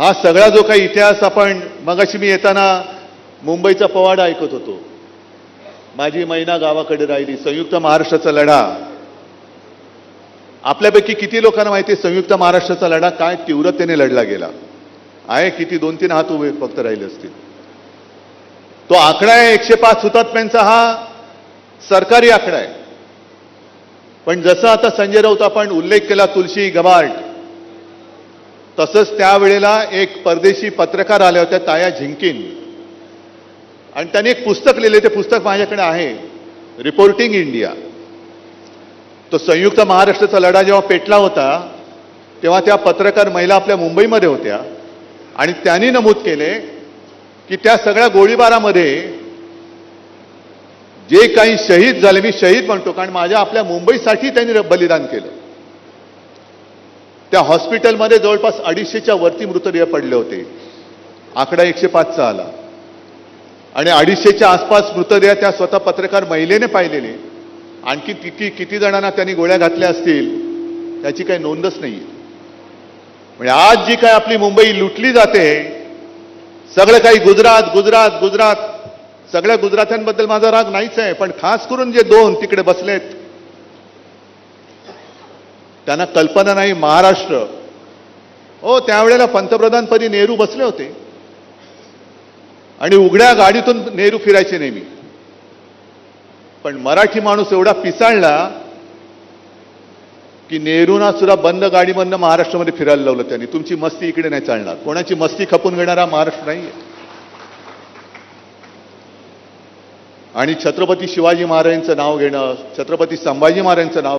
हा सगळा जो काही इतिहास आपण मगाशी मी येताना मुंबईचा पवाडा ऐकत होतो. माझी मैना गावाकडे राहिली, संयुक्त महाराष्ट्राचा लढा. आपल्यापैकी किती लोकांना माहिती आहे संयुक्त महाराष्ट्राचा लढा काय तीव्रतेने लढला गेला आहे? किती 2-3 हात उभे फक्त राहिले असतील. तो आकडा आहे 105 हुतात्म्यांचा, हा सरकारी आकडा आहे. पण जसं आता संजय राऊत आपण उल्लेख केला तुलसी गबार्ड, तसंच त्यावेळेला एक परदेशी पत्रकार आल्या होत्या ताया झिंकिन, आणि त्यांनी एक पुस्तक लिहिले. ते पुस्तक माझ्याकडे आहे, रिपोर्टिंग इंडिया. तो संयुक्त महाराष्ट्राचा लढा जेव्हा पेटला होता तेव्हा त्या पत्रकार महिला आपल्या मुंबईमध्ये होत्या आणि त्यांनी नमूद केले की त्या सगळ्या गोळीबारामध्ये जे काही शहीद झाले, मी शहीद म्हणतो कारण माझ्या आपल्या मुंबईसाठी त्यांनी बलिदान केलं. त्या हॉस्पिटलमध्ये जवळपास 250च्या वरती मृतदेह पडले होते. आकडा 105चा आला आणि 250च्या आसपास मृतदेह त्या स्वतः पत्रकार महिलेने पाहिलेले. आणखी किती जणांना त्यांनी गोळ्या घातल्या असतील त्याची काही नोंदच नाहीये. म्हणजे आज जी काय आपली मुंबई लुटली जाते, सगळं काही गुजरात गुजरात गुजरात, सगळ्या गुजरात्यांबद्दल माझा राग नाहीच आहे, पण खास करून जे 2 तिकडे बसलेत त्यांना कल्पना नाही महाराष्ट्र. हो, त्यावेळेला पंतप्रधानपदी नेहरू बसले होते आणि उघड्या गाडीतून नेहरू फिरायचे नेहमी. पण मराठी माणूस एवढा पिसाळला की नेहरूंना सुद्धा बंद गाडीमधनं महाराष्ट्रामध्ये फिरायला लावलं त्यांनी. तुमची मस्ती इकडे नाही चालणार. कोणाची मस्ती खपून घेणारा महाराष्ट्र नाहीये. आणि छत्रपती शिवाजी महाराजांचं नाव घेणं, छत्रपती संभाजी महाराजांचं नाव